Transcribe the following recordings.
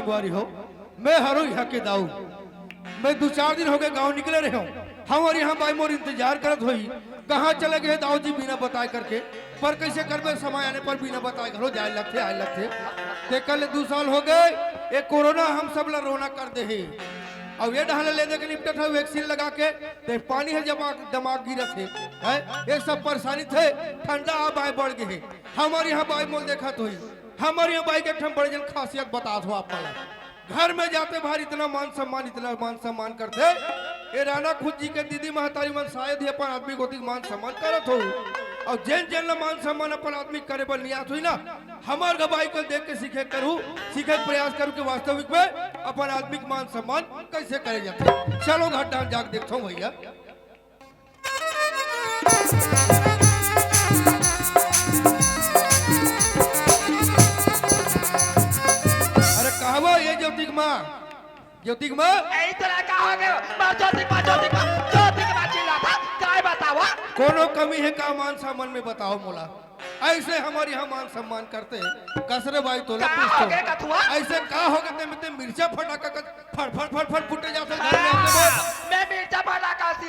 संगवारी हो, मैं हरो यहाँ के दाऊ। मैं 2-4 दिन हो गए गांव निकले रहे हूँ। हम और यहाँ बाई मोर इंतजार करत हुई कहाँ चले गए दाऊ जी बिना बताए करके। पर कैसे करबे समय आने पर बिना बताए घरों जाए लगते आए लगते। ते कल 2 साल हो गए एक कोरोना हम सब ला रोना कर दे ही। अब ये ढाल ले दे के निपटत है वैक्सीन लगा के ते पानी है दिमाग गिरत है ये सब परेशानी थे। ठंडा आ बाई बढ़ गए। हमारे यहाँ बाई मोल देखा तो ही हमारे यहाँ बाई के ठम बड़े जन खासियत बता दो आप वाला। घर में जाते बाहर इतना मान सम्मान करते। ये राणा खुद जी के दीदी महतारी मन शायद ही अपन आदमी को मान सम्मान करत हो। और जैन जैन मान सम्मान अपन आदमी करे पर नियात हुई ना हमार गवाही को देख के सीखे प्रयास करूँ कि वास्तविक में अपन आदमी का मान सम्मान कैसे करे जाते। चलो घाट डांस जाके देखता हूँ भैया। अरे कहवा ये ज्योतिक माँ यही तरह का हो गया ज्योतिक माँ चिल्ला था काय बतावा। कोनो कमी है का मान सम्मान में बताओ मोला। ऐसे हमारे यहाँ मान सम्मान करते कसरे भाई तो ऐसे का हो गए ते मिर्चा फटाका फट फुटे जाते मैं मिर्चा फटाका से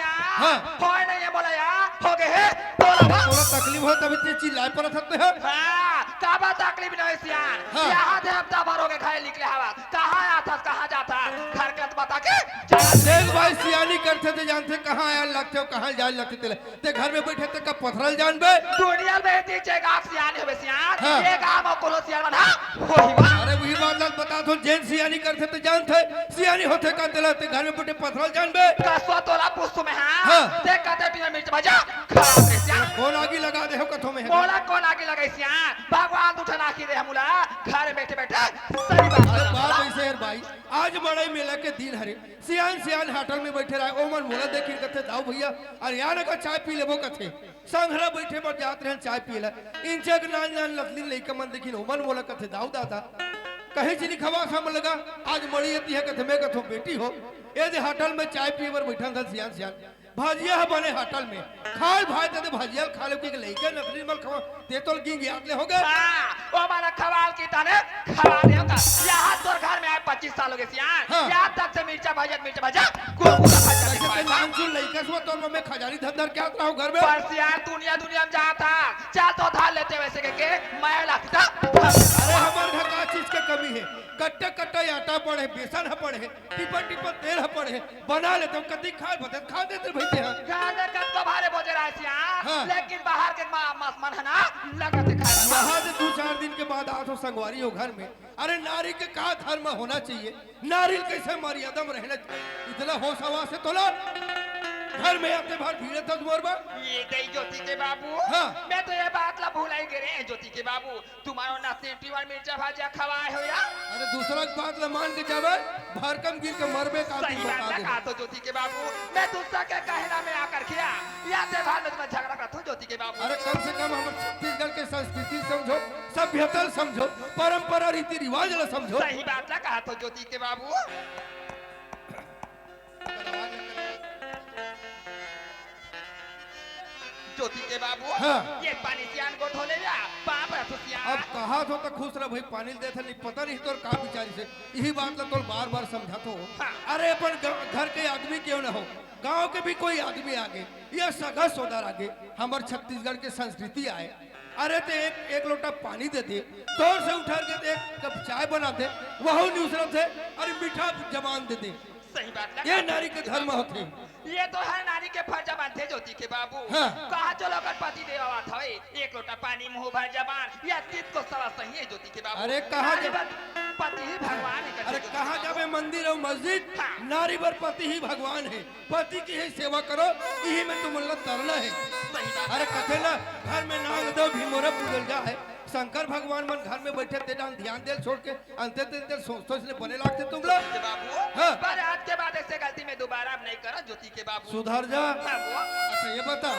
होए नहीं है बोला यार हो गए है थोड़ा तकलीफ हो तभी ते चिल्लाए पर सकते हैं। हां काबा तकलीफ नहीं सियान यहाँ थे हफ्ता भर हो गए खाए निकले हवा कहाँ आता कहाँ जाता घर का बता के देख भाई सियानी करते थे जानते कहाँ आया लगते हो कहाँ जाए लगते ते घर में बैठे थे का पथरल जानबे दुनिया में दीजिएगा आप सियानी हो सियान ये काम को सियान बना वही बात। अरे वही बात बता दो जेन सियानी करते थे जानते सियानी होते का दिलाते घर में बैठे पथरल जानबे कसवा तोला पुस्तु में हां देख कहते बिना मिर्च भजा खराब है सियान कौन आगी लगा दे हो कथों में बोला कौन आगी लगाई सियान भगवान उठना की रे मुला घर बैठे बैठे सही बात ऐसे है भाई। आज बड़े मेला के दिन हरे सियान होटल में बैठे रहे ओमन मोला देखी कथे दाऊ भैया अरे यार का चाय पी लेबो कथे संघरा बैठे पर जात रहे चाय पी ले इंचे के नान लतली लइका मन देखी ओमन मोला कथे दाऊ दादा कहे चली खवा हम लगा आज मड़ी आती है कथे मैं कथो बेटी हो ये दे होटल में चाय पी पर बैठा था सियान भाजिया बने होटल में खाल भाई ते भाजिया खा ले के लइका नकली मल खवा ते तो गिंग याद ले हो गए ओ मारा खवाल की तने खवा दे का यहां तोर घर में आए 25 साल हो गए सियान याद तक से मिर्चा भाजा को पूरा खा जाए नाम सुन लइका सो तो मैं खजानी धंधर क्या रहा घर में पर सियान दुनिया में जाता चल तो धार लेते वैसे के मैं लाता। अरे हमारे घर का चीज के कमी है कट्टे आटा पड़े बेसन है पड़े टिपन तेल है पड़े बना लेते हम कदी खा देते भैया गाने कब को भारे बोझे रहा सियान लेकिन बाहर के मन है ना लगते खाए यहाँ से 2-4 दिन के बाद आठों संगवारी हो घर में। अरे नारी के का धर्म होना चाहिए नारी कैसे मर्यादम रहना इतना होश हवा से तोला घर में आते बाहर भीड़े था तुम्हारे ये गई ज्योति के बाबू मैं तो ये बात ला भूलाई गिरे ज्योति के बाबू तुम्हारा नाती मिर्चा भाजा खवाए हो या अरे दूसरा बात ला मान के जावे भरकम गिर के मरबे का सही बात कहा तो ज्योति के बाबू मैं दूसरा के कहना में आकर किया या ते भार में झगड़ा करता हूं ज्योति के बाबू। अरे कम से कम हम छत्तीसगढ़ के संस्कृति समझो सभ्यता समझो परंपरा रीति रिवाज ला समझो। सही बात ला कहा तो ज्योति के बाबू। ज्योति के बाबू ये पानी सियान को धो ले जा बाप रे सियान अब कहा तो खुश रह भाई पानी देते नहीं पता नहीं तोर का बिचारी से यही बात ला तो बार समझा तो अरे अपन घर के आदमी क्यों ना हो गांव के भी कोई आदमी आगे या सगा सोदार आगे हमारे छत्तीसगढ़ के संस्कृति आए अरे तो एक लोटा पानी देते तोर से उठा के एक कप चाय बनाते वह दूसरा थे अरे मीठा जबान देते। सही बात ये नारी के धर्म होते ये तो है नारी के फर्ज जबान थे ज्योति के बाबू कहा चलो गणपति देवा था एक लोटा पानी मुंह भर जबान या तीत को सवा सही है ज्योति के बाबू। अरे कहा पति ही भगवान है। अरे कहा जावे मंदिर और मस्जिद नारी बर पति ही भगवान है पति की ही सेवा करो यही में तुम तरना है। अरे कथे ना घर में नांग दो भीमोरा पूजल जा है शंकर भगवान मन घर में बैठे थे ध्यान दे छोड़ के अंते सोच ने बने लागते तुम लोग पर आज के बाद ऐसे गलती में दोबारा नहीं करा ज्योति के बाबू सुधर जा। अच्छा ये बता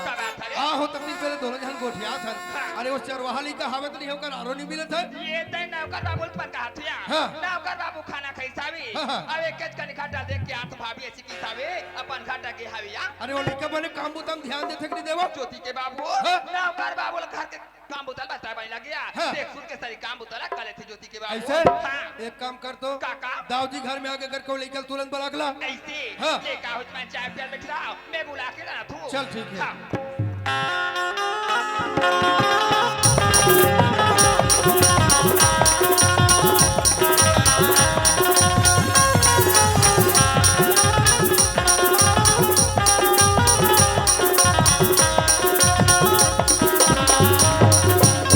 आ हो तकलीफ पहले दोनों जन गोठिया था अरे वो चरवाहाली का हावत नहीं होकर आरो नहीं मिले थे ये तय नौकर बाबू पर कहा थिया नौकर बाबू खाना खैसावी अब एक कच कनी घाटा देख के हाथ भाभी ऐसी की सावे अपन घाटा के हाविया। अरे वो लिखा बने काम बुतम ध्यान दे थकनी देवो ज्योति के बाबू नौकर बाबू घर के काम बुतल बता बन लग गया हाँ। देख सुन के सारी काम बुतला कले थे ज्योति के बाबू ऐसे हाँ। एक काम कर तो काका दाऊ जी घर में आके करके लेकर तुरंत बुला ऐसे हाँ। ये का हो मैं चाय पिया बैठ रहा मैं बुला के लाना तू चल ठीक है हाँ।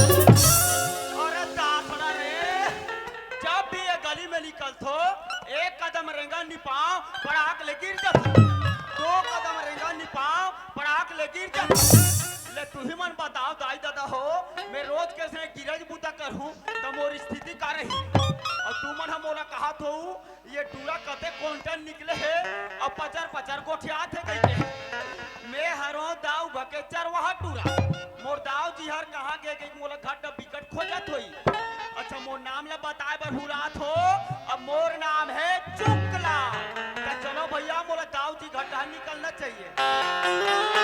अरे दासड़ा रे जब भी ये गली में निकलतो एक कदम रेंगा निपाव पड़ाक ले गिर जात दो कदम रेंगा निपाव पड़ाक ले गिर जात ले तू ही मन बताओ दाई दादा हो मैं रोज कैसे गिरज बूता करूं तो मोर स्थिति का रही और तू मन हमोला कहा तो ये टूरा कते क्विंटल निकले है और पचर पचर गोठिया थे कहीं मैं हरो दाऊ भके चरवाहा टूरा मोर दाऊ जी हर कहाँ गए मोला घट बिकट खोजत होई अच्छा मोर नाम ले बताए बर हुरात हो अब मोर नाम है चुकला तो चलो भैया मोला दाऊ जी घट निकलना चाहिए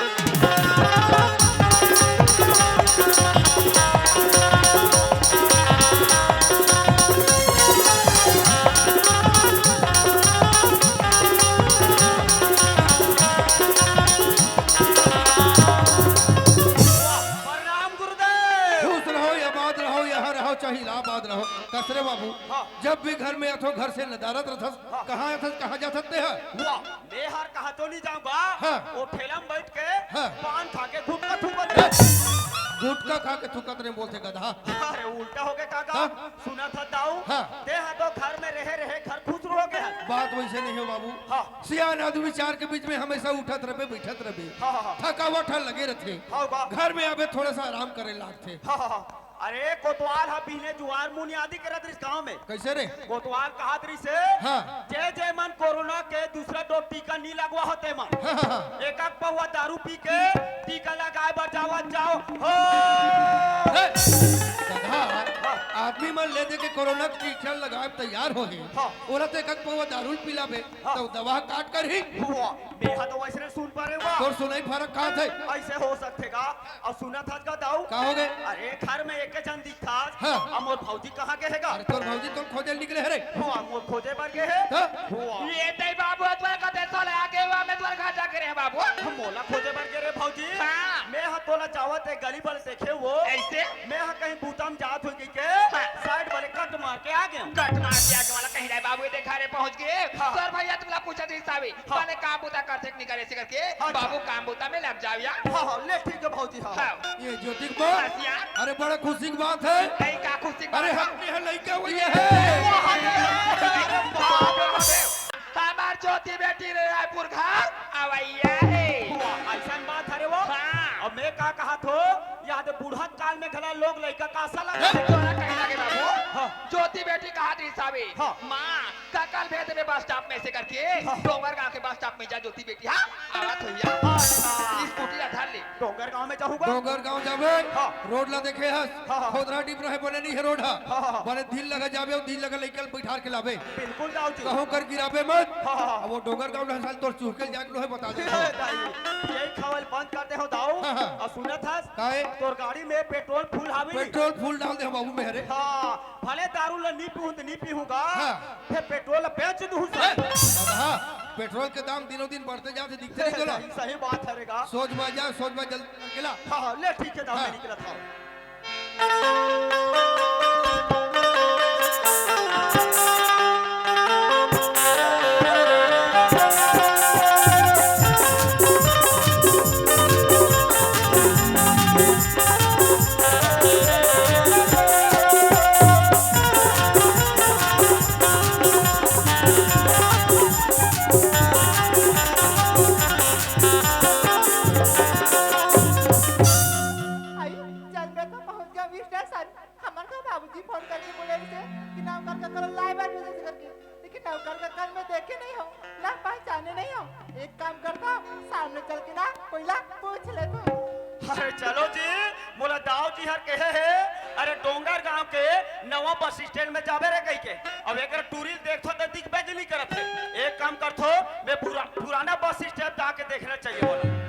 प्रणाम गुरुदेव खुश रहो या बात रहो यहाँ रहो चाहे इलाहाबाद रहो कसरे बाबू हाँ। जब भी घर में अथो घर से नदारत रथस हाँ। कहाँ जा सकते हैं हुआ मैं हर कहा तो नहीं जाऊंगा हाँ। वो ठेला में बैठ के हाँ। पान खा के गुटका थूक गुटका खा के थुकत नहीं बोलते गधा अरे उल्टा हो गया काका हाँ। सुना था दाऊ हाँ। देहा तो घर में रहे रहे घर खुसरू हो गया बात वैसे नहीं हो बाबू हाँ। सियान आदमी चार के बीच में हमेशा उठत रहे बैठत रहे हाँ, हाँ, हाँ। थकावट लगे रहते हाँ, बा। घर में आवे थोड़ा सा आराम करे लागते हाँ, हाँ, हाँ। अरे कोतवाल हा पीने जुआर मुनि आदि करत रिस गांव में कैसे रे कोतवाल कहा दरी से हाँ। जय जय मन कोरोना के दूसरा डोज टीका नहीं लगवा होते मन हाँ, हाँ, हाँ। एक एक पौवा दारू पी के टीका लगाए बचावा जाओ हो हे, गधा आदमी मन ले दे के कोरोना के टीका लगाए तैयार हो ही हाँ। औरत एक पौवा दारू पिलाबे हाँ। तो दवा काट कर ही हुआ बेहा तो वैसे सुन पा रहे हो तोर सुनाई फर्क कहाँ थे ऐसे हो सकतेगा और सुना था का दाऊ का हो गए अरे घर में एक जन दिखता हाँ। अब मोर भौजी कहाँ गए हैगा अरे तोर भौजी तो खोजे निकले है रे हुआ मोर खोजे पर गए है हाँ। हुआ ये ते बाबू तुम्हारे कते सोले आगे हुआ मैं तुम्हारे घर जाके रहे बाबू हम मोला खोजे पर गए रे भौजी हाँ। मैं हा तोला चावत है गली पर देखे वो ऐसे मैं हा कहीं बूताम जात हो गई के हाँ। साइड वाले कट मार के आ गए कट मार के आगे वाला कहीं रहे बाबू देखा रे पहुंच गए हाँ। सर भैया तुमला पूछा थी साहब हाँ। मैंने काम बुता करते नहीं करे से करके अच्छा। बाबू काम बुता में लग जाओ या हाँ हाँ ले ठीक है भौजी हाँ हाँ ये ज्योति की बात हसिया अरे बड़ा खुशी की बात है कहीं का खुशी की अरे बात हम यहाँ लड़का हुई है हमार ज्योति बेटी रे रायपुर घर आवैया है हुआ ऐसा बात है रे वो हाँ। अब मैं का कहा थो याद बुढ़त काल में घला लोग लड़का का आशा लगा हैं? तोरा कहीं लगे बाबू हाँ। ज्योति बेटी कहा थी साहब हाँ। माँ का कल भेज दे बस स्टॉप में से करके हाँ। डोंगर गांव के बस स्टॉप में जा ज्योति बेटी हाँ आवत होइया अच्छा। स्कूटी उठा ले डोंगर गांव में जाऊंगा डोंगर गांव जाबे हाँ। रोड ला देखे हस हाँ, हाँ। खोदरा डिप रहे बने नहीं है रोड हा हाँ। बने दिल लगा जाबे और दिल लगा लेकर बैठार के लाबे बिल्कुल दाऊ जी कहूं कर गिराबे मत हाँ, हाँ। अब वो डोंगर गांव साल तोर चुहके जाके लोहे बता दे यही खवल बंद करते हो दाऊ हाँ, हाँ। और सुना था काहे तोर गाड़ी में पेट्रोल फुल हावी पेट्रोल फुल डाल दे बाबू मेरे हाँ भले दारू ला नहीं पीऊं तो नहीं पीऊंगा हाँ। फिर पेट्रोल बेच दूं हाँ पेट्रोल के दाम दिनों दिन बढ़ते जाते दिखते नहीं चला सही बात है रेगा सोच बाजा जल्दी निकला हाँ हाँ ले ठीक है दाऊ हाँ। मैं निकला था आई चल मैं तो पहुंच गया वी स्टेशन हमन का बाबूजी फोन करके बोले से कि नौकर का कल लाइव बार में करके लेकिन नौकर का कल मैं देखे नहीं हूं ना पहचाने नहीं हूं एक काम करता हूं सामने चल के ना कोईला पूछ ले तू अरे चलो जी मोला दाऊ जी हर कहे है अरे डोंगर गांव के नवा बस स्टैंड में जाबे रे कही के अब एक टूरिस्ट देखो तो दिख बेज नहीं करत है एक काम करथो मैं पुराना बस स्टैंड जाके देखना चाहिए बोला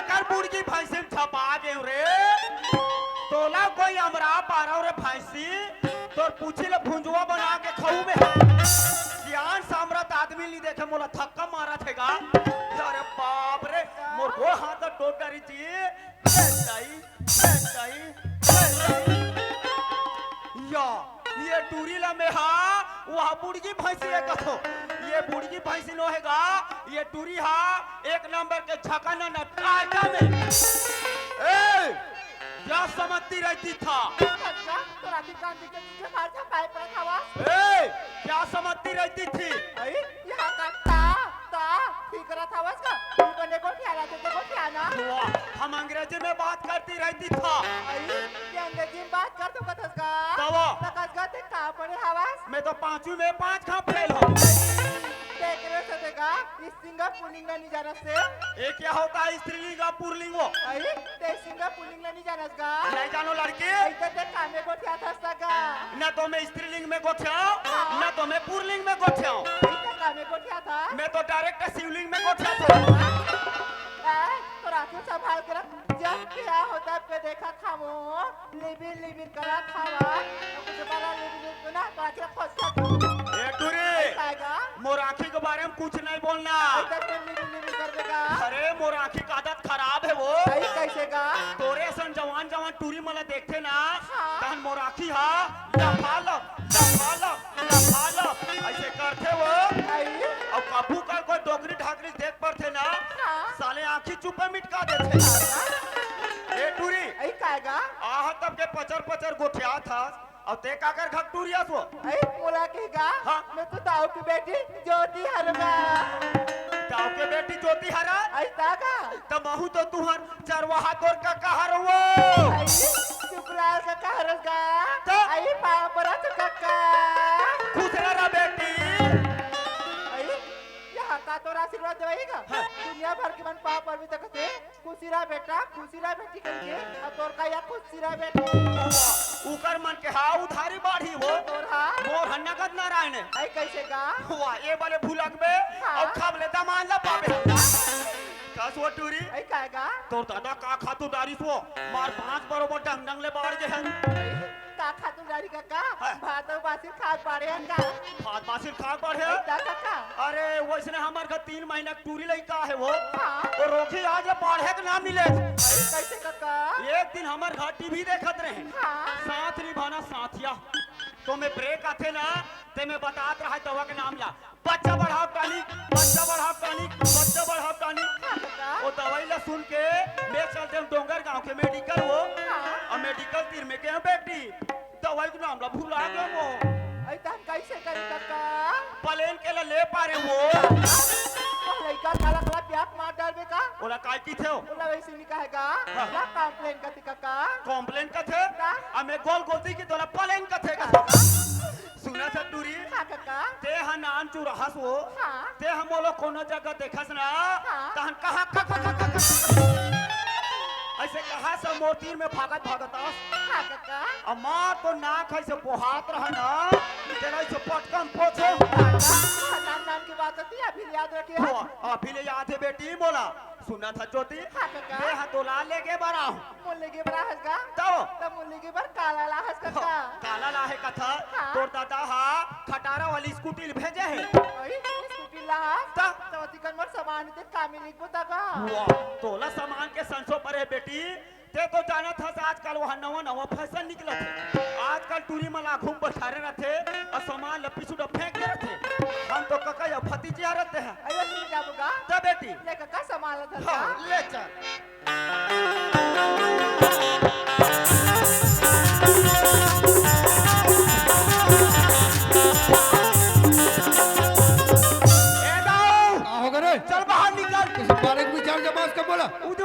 कर बुड़की भैंसी छपा गए रे तोला कोई हमरा पारा रे भैंसी तोर पूछी ले भुंजुआ बना के खाऊ में ज्ञान साम्राट आदमी ली देखे मोला थक्का मारा थेगा अरे बाप रे मोर को हाथ टोट करी थी या ये टूरी ला में हा वह बुड़गी भैंसी है कथो ये बुड़गी भैंसी नो हैगा ये टूरी हा एक नंबर के छकाना न टाटा में ए क्या समझती रहती था अच्छा तो राती कान के नीचे मार था पाइप पर खावा ए क्या समझती रहती थी आई यहाँ का ता ठीक रहा था उसका तू बने को क्या लाते थे को क्या ना वाह हम अंग्रेजी में बात करती रहती था आई ये अंग्रेजी में बात कर तो कथस का तवा कथस का ते का पड़े हवास मैं तो पांचवी में 5 खा फेल हूँ देख रहे हो देगा इस सिंगा पुलिंग नहीं जाना से ये क्या होता है स्त्रीलिंग और पुल्लिंग आई ते सिंगा पुलिंग नहीं जाना का नहीं जानो लड़के ऐसे ते कामे को क्या था सगा न तो मैं स्त्रीलिंग में गोठ्याऊं न तो मैं पुल्लिंग में गोठ्याऊं ऐसे कामे को क्या था मैं तो डायरेक्ट शिवलिंग में गोठ्या था तो रातों संभाल कर जब क्या होता पे देखा खामो लिबिर करा खावा कुछ बड़ा लिबिर को ना बाकी फंसा ए टूरी आएगा मोर आँखी के बारे में कुछ नहीं बोलना ऐसा तो लिबिर कर देगा अरे मोर आँखी का आदत खराब है वो आई कैसे का तोरे सन जवान टूरी मला देखते ना हाँ। तहन मोर आँखी हा लफालो ऐसे करते वो आई और काबू का कोई डोगरी ढाकरी देख पड़ते ना हाँ। साले आँखी चुपे मिटका देते ए टूरी आई काएगा आह तब के पचर गोठिया था और ते काकर घक टूरिया तो आई मोला कहेगा हाँ। मैं तो ताऊ की बेटी ज्योति हरगा ताऊ के बेटी ज्योति हरा आई तागा तब महू तो तुहर चरवाहा तोर का कहर वो आई शुक्लाल का कहरगा तो? आई पापरा तो काका खुश रहा बेटी आई यहाँ का तो आशीर्वाद देवाएगा हाँ। दुनिया भर के मन पाप पर भी तक से खुशीरा बेटा खुशीरा बेटी करके और तोर का या खुशीरा बेटी उकर मन के हा उधारी बाढ़ी वो तोर हाँ मोर नगद नारायण आई कैसे का वाह ये वाले भूलक में हाँ। और खब ले दामान ला पावे कस वो टूरी आई काएगा तोर दादा का खातू दारी सो मार 5 बरोबर डंग ले बाढ़ के हैं का खातू गाड़ी काका हाँ। भात और बासी खाद पाड़े हैं का खाद बासिर खाद बाढ़ है आई ता काका अरे वैसने हमार का 3 महीना टूरी लइका है वो हाँ तो रोखी आज बाढ़े के नाम मिले आई कैसे काका एक दिन हमार घर टीवी देखत रहे हाँ साथ निभाना साथिया तो मैं ब्रेक आते ना ते मैं बतात रहा दवा के नाम ला बच्चा बढ़ाओ टानी काका वो दवाई ला सुन के मैं चलते हम डोंगर गांव के मेडिकल वो हाँ और मेडिकल तीर में के बेटी दवाई के नाम ला भूला गए वो आई ता कैसे करी काका प्लेन के ला ले पा रहे वो लड़का काला काला प्याज मार डालबे का बोला काय की थे बोला वैसे नहीं कहेगा हाँ। क्या कंप्लेन करती काका कॉम्प्लेन का थे का? हमें गोल गोलती की तोला प्लेन का थे सुना था टूरी हाँ काका ते हा नाम चुरहस वो हाँ ते हम बोलो कोनो जगह देखस ना हाँ। तहन कहा ऐसे कहा सब मोतीर में भागत हाँ काका अम्मा तो नाक ऐसे पोहात रहा ना तेरा ऐसे पटकन पोछे नाम नाम की बात होती है अभी याद रखिए अभी ले याद है बेटी बोला सुना था ज्योति हाँ काका मैं हतोला लेके बड़ा हूँ मुल्ले के बड़ा हंसगा तो तब मुल्ले के बर काला ला हंस काका काला लाहे का था हाँ। तोर दादा हा खटारा वाली स्कूटी भेजे है ओए स्कूटी ला ता? तो तिकन मर सामान ते कामी लिख बतागा वाह तोला सामान के संसो पर है बेटी ते तो जाना था आजकल वहाँ नवा फैशन निकला थे आजकल टूरी में लाखों बठारे रहते और सामान लपी सुडा फेंक के रहते हम तो कका या भतीजिया रहते हैं अयो नहीं जाबूगा तो बेटी ले काका सामान ला था हाँ ले चल ए दाऊ का हो गए चल बाहर निकल किसी बारे के विचार जमास का बोला उदे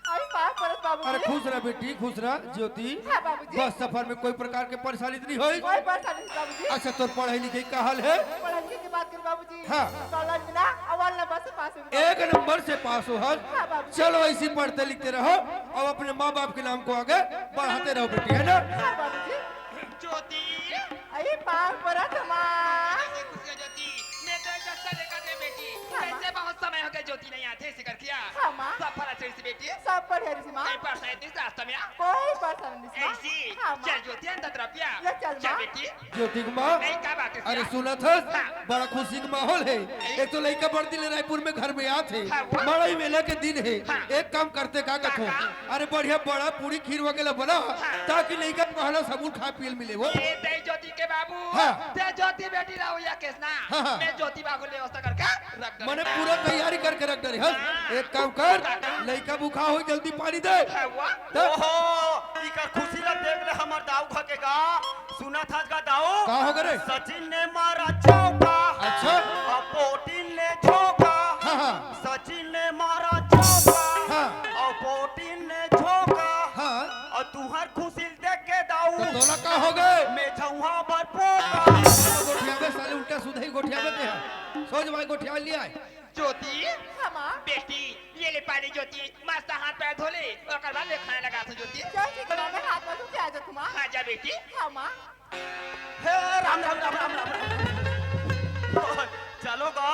आई पाप परत बाबू अरे खुश रह बेटी खुश रह ज्योति हाँ बाबूजी बस सफर में कोई प्रकार के परेशानी नहीं होई कोई बात नहीं बाबूजी अच्छा तोर पढ़ाई लिखाई का हाल है पढ़ाई की बात कर बाबूजी हाँ। कॉलेज में ना अव्वल नंबर से पास हो गया 1 नंबर से पास हो हल हाँ बाबूजी चलो ऐसी पढ़ते लिखते रहो और अपने माँ बाप के नाम को आगे बढ़ाते रहो बेटी है ना हाँ बाबूजी ज्योति आई पाप परत मां कैसे खुश है ज्योति मैं तो एक दस्ता लेकर दे बेटी कैसे बहुत समय हो गया ज्योति नहीं आते सिकर किया हाँ, माँ। सब फरा चली सी बेटी सब बढ़िया रही माँ नहीं पड़ता है इस रास्ते में कोई परेशानी नहीं माँ ऐसी हाँ, माँ। चल ज्योति अंदर तरफ या ले चल, माँ। बेटी ज्योति की माँ नहीं क्या बात है अरे सिया? सुना था हाँ। बड़ा खुशी का माहौल है एक तो लड़का बढ़ती ले रायपुर में घर में आते हाँ, वो? बड़ा ही मेला के दिन है हाँ। एक काम करते का कथो का? अरे बढ़िया बड़ा पूरी खीर वगैरह बना हाँ। ताकि लड़का कहना सबूर खा पी मिले वो ये ते ज्योति के बाबू हाँ। ते ज्योति बेटी रहो या किसना हाँ, हाँ। मैं ज्योति बाबू ले व्यवस्था करके रख दूंगा। मैंने पूरा तैयारी करके रख डरी हस एक काम कर लड़का भूखा हो जल्दी पानी दे हाँ, वो? ओहो इकर खुशी ला देख ले हमर दाऊ खके का सुना था का दाऊ का हो गए सचिन ने मारा चौका अच्छा और पोटिन ने झोंका हाँ हाँ सचिन ने मारा चौका हाँ। और पोटिन ने झोंका हाँ और तुहर खुशी देख के दाऊ तो दोला का हो गए मैं झौहा पर पोका गोठिया में साले उल्टा सुधा ही गोठिया में ते सोच भाई गोठिया लिया है ज्योति हाँ, माँ बेटी ये ले पानी ज्योति मस्त हाथ पैर धोले और बाद ले खाने लगा था ज्योति चल ठीक है माँ मैं हाथ में क्या आ जा तुम खा जा बेटी हाँ माँ हे राम राम राम राम राम चलो गा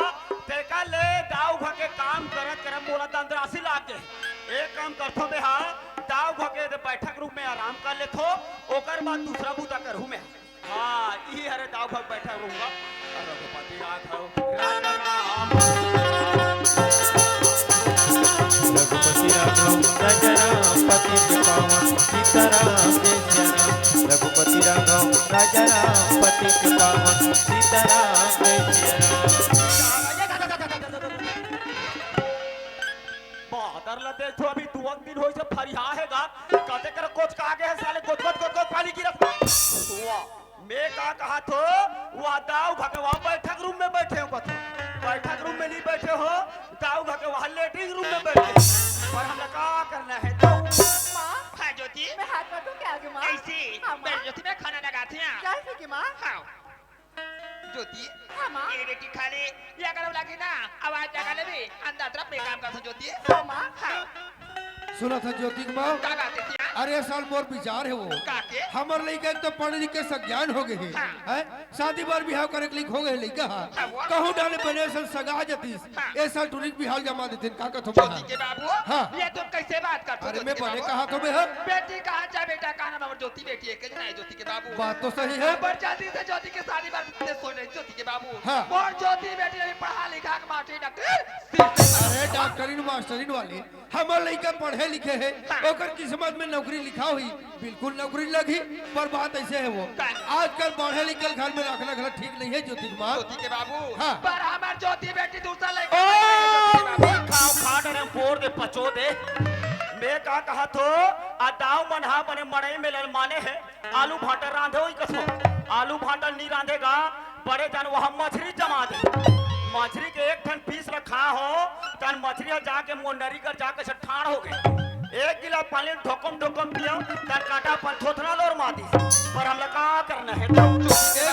तेका ले दाऊ भके काम करत करम बोला तंद्रासी लाके एक काम करथो बे हा दाऊ भके दे बैठक रूम में आराम कर लेथो ओकर बाद दूसरा बूता करहू में हां ई हरे दाऊ भक बैठक रूम का रघुपति राघव राजा राम रघुपति राघव राजा राम पतित पावन सीताराम जय जय राम रघुपति राघव राजा राम पतित पावन सीताराम जय जय राम बहादुर लते तो अभी दो दिन होई से फरिया हैगा कहते कर कोच का आगे है साले कोच पानी गिरत वाह मैं का कहा तो वो दाऊ भगवान बैठक रूम में बैठे हो कथो बैठक रूम में नहीं बैठे हो दाऊ भगवान लेटिंग रूम में बैठे पर हम का करना है दाऊ माँ हाँ ज्योति मैं हाथ में क्या आ गया माँ ऐसी हाँ, माँ। मैं ज्योति में खाना लगाते हैं चल ठीक है माँ हाँ ज्योति हाँ, माँ ये बेटी खा ले या करो लगी ना आवाज लगा ले भी अंदर तरफ में काम कर ज्योति हाँ, माँ हाँ सुना था ज्योति की माँ का बात है सिया? अरे साल मोर विचार है वो काके हमर लड़का तो पढ़ लिख के सज्ञान हो गए हाँ। हैं शादी बार बिहाव करे के लिख हो गए लड़का हाँ, वो? कहूँ डाले बने सन सगा जतीस हाँ। ए साल टूरिक बिहाव जमा देते का कथो ज्योति के बाबू हाँ। ये तुम कैसे बात करते हो अरे ज्योति मैं के बने बाबू? कहा तो मैं हर बेटी कहाँ जा बेटा कहाँ नाम है? ज्योति बेटी है कितना है ज्योति के बाबू बात तो सही है पर जल्दी से ज्योति के शादी बात सुन रहे ज्योति के बाबू हाँ। और ज्योति बेटी अभी पढ़ा लिखा के मास्टर डॉक्टर अरे डॉक्टरिन मास्टरिन वाले हमारे लड़का पढ़े लिखे है हाँ। ओकर किस्मत में नौकरी लिखा हुई बिल्कुल नौकरी लगी पर बात ऐसे है वो का? आजकल पढ़े लिखे घर में रखना घर ठीक नहीं है ज्योति कुमार ज्योति के बाबू हाँ। पर हमार ज्योति बेटी दूसरा ओ लेके खाओ खाट रे फोड़ दे पचो दे मैं का कहा तो आ दाऊ मनहा बने मड़ई में लल माने है आलू भाटर रांधे होई कसो आलू भाटर नहीं रांधेगा बड़े जन वहां मछली जमा दे मछली के एक ठन पीस रखा हो तन मछली जाके मोंडरी कर जाके से ठाड़ हो गए एक गिलास पानी ढोकम ढोकम पियो तन काटा पर थोथना लोर मादी पर हम का करना है तो ए